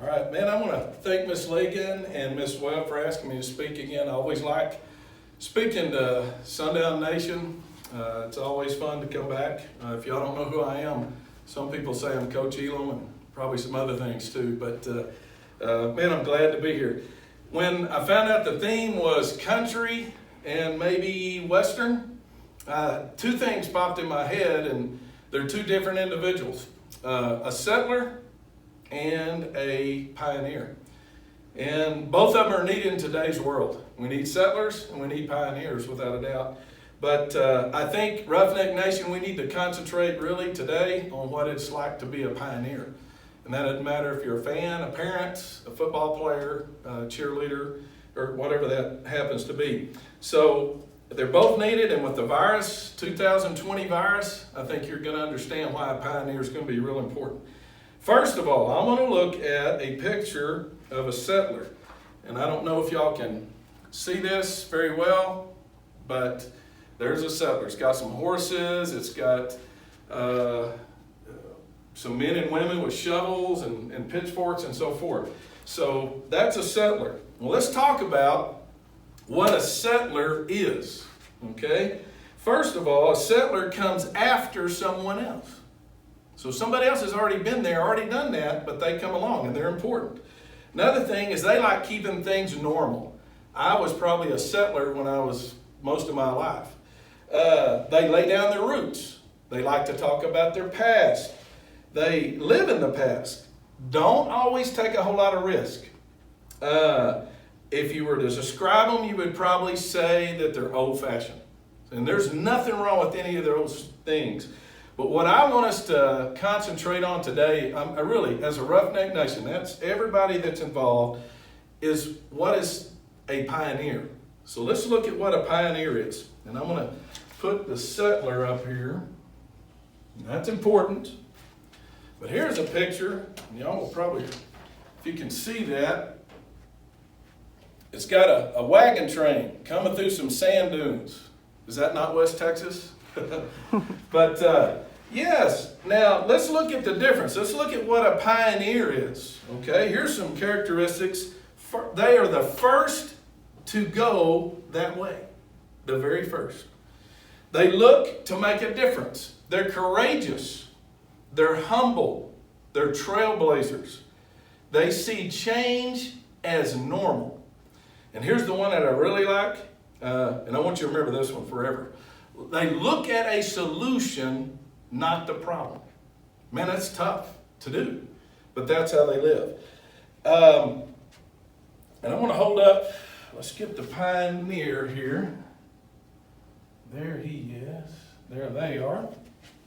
All right, man, I want to thank Miss Ligon and Miss Webb for asking me to speak again. I always like speaking to Sundown Nation. It's always fun to come back. If y'all don't know who I am, some people say I'm Coach Elam and probably some other things too, but man, I'm glad to be here. When I found out the theme was country and maybe Western, two things popped in my head, and they're two different individuals, a settler and a pioneer. And both of them are needed in today's world. We need settlers and we need pioneers, without a doubt. But I think Roughneck Nation, we need to concentrate really today on what it's like to be a pioneer. And that doesn't matter if you're a fan, a parent, a football player, a cheerleader, or whatever that happens to be. So they're both needed, and with the virus, 2020 virus, I think you're going to understand why a pioneer is going to be real important. First of all, I want to look at a picture of a settler. And I don't know if y'all can see this very well, but there's a settler. It's got some horses, it's got some men and women with shovels and pitchforks and so forth. So that's a settler. Well, let's talk about what a settler is, okay? First of all, a settler comes after someone else. So somebody else has already been there, already done that, but they come along and they're important. Another thing is they like keeping things normal. I was probably a settler when I was most of my life. They lay down their roots. They like to talk about their past. They live in the past. Don't always take a whole lot of risk. If you were to describe them, you would probably say that they're old-fashioned. And there's nothing wrong with any of those things. But what I want us to concentrate on today, I really, as a Roughneck Nation, that's everybody that's involved, is what is a pioneer. So let's look at what a pioneer is. And I'm going to put the settler up here. That's important. But here's a picture. Y'all will probably, if you can see that, it's got a wagon train coming through some sand dunes. Is that not West Texas? But yes, now let's look at the difference. Let's look at what a pioneer is. Okay, here's some characteristics. They are the first to go that way, the very first. They look to make a difference. They're courageous. They're humble. They're trailblazers. They see change as normal. And here's the one that I really like, and I want you to remember this one forever. They look at a solution, not the problem. Man, that's tough to do, but that's how they live. And I want to hold up, let's get the pioneer here. There he is. There they are.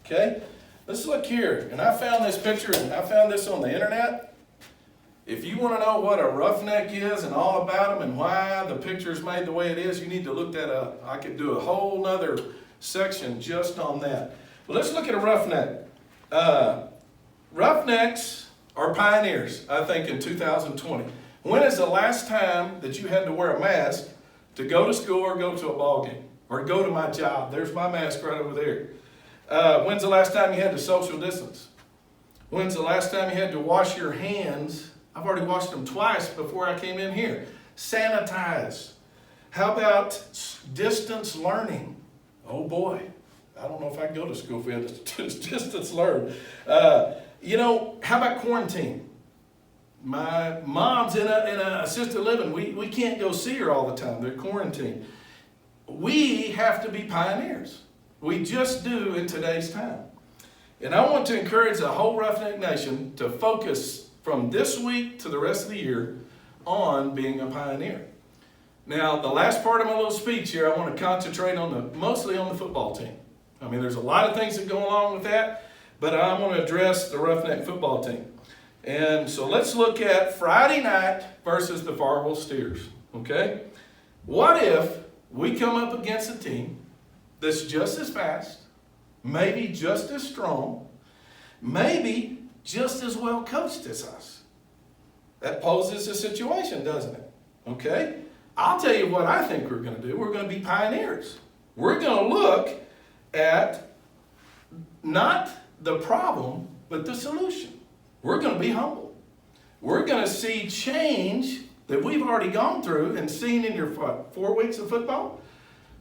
Okay, let's look here. And I found this picture, and I found this on the internet. If you want to know what a roughneck is and all about them and why the picture is made the way it is, you need to look that up. I could do a whole nother section just on that. Well, let's look at a roughneck. Roughnecks are pioneers, I think, in 2020. When is the last time that you had to wear a mask to go to school or go to a ball game or go to my job? There's my mask right over there. When's the last time you had to social distance? When's the last time you had to wash your hands? I've already washed them twice before I came in here. Sanitize. How about distance learning? Oh boy, I don't know if I can go to school if we had to distance learn. How about quarantine? My mom's in a assisted living. We can't go see her all the time. They're quarantined. We have to be pioneers. We just do in today's time. And I want to encourage the whole Roughneck Nation to focus from this week to the rest of the year on being a pioneer. Now, the last part of my little speech here, I want to concentrate mostly on the football team. I mean, there's a lot of things that go along with that, but I want to address the Roughneck football team. And so let's look at Friday night versus the Farwell Steers, okay? What if we come up against a team that's just as fast, maybe just as strong, maybe just as well coached as us? That poses a situation, doesn't it? Okay? I'll tell you what I think we're going to do. We're going to be pioneers. We're going to look at not the problem, but the solution. We're going to be humble. We're going to see change that we've already gone through and seen in your 4 weeks of football.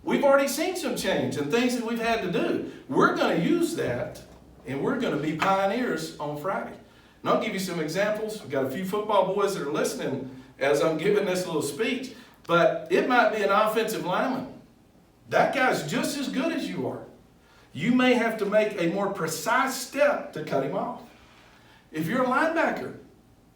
We've already seen some change and things that we've had to do. We're going to use that, and we're going to be pioneers on Friday. And I'll give you some examples. We've got a few football boys that are listening as I'm giving this little speech, but it might be an offensive lineman. That guy's just as good as you are. You may have to make a more precise step to cut him off. If you're a linebacker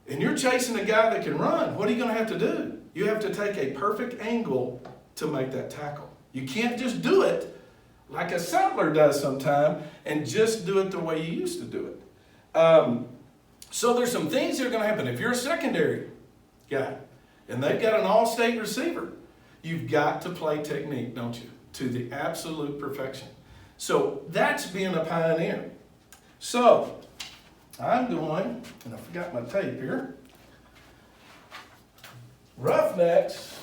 and you're chasing a guy that can run, what are you going to have to do? You have to take a perfect angle to make that tackle. You can't just do it like a settler does sometime and just do it the way you used to do it. So there's some things that are going to happen. If you're a secondary guy and they've got an all-state receiver, you've got to play technique, don't you, to the absolute perfection. So that's being a pioneer. So I'm going, and I forgot my tape here. Roughnecks.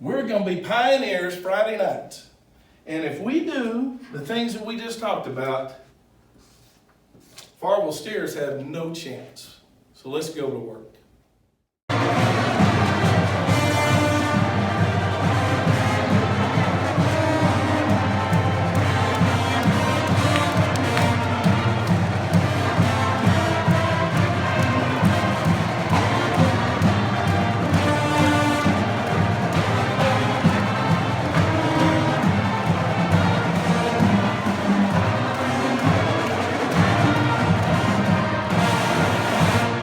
We're going to be pioneers Friday night. And if we do the things that we just talked about, Farwell Steers have no chance. So let's go to work.